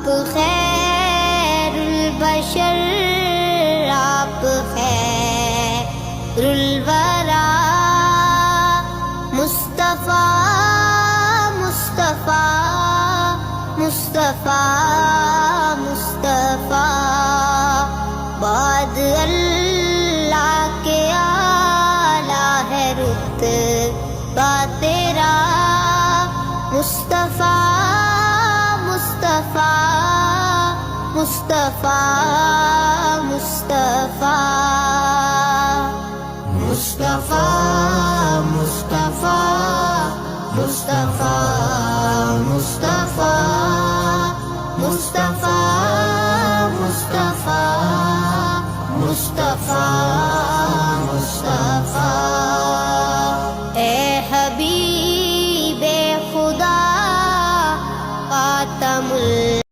آپ خیر البشر، آپ خیر الورا، مصطفیٰ مصطفیٰ مصطفیٰ مصطفیٰ، بعد اللہ کے اعلیٰ ہے رتبہ تیرا، مصطفیٰ مصطفیٰ مصطفیٰ مصطفیٰ مصطفیٰ مصطفیٰ مصطفیٰ مصطفیٰ مصطفیٰ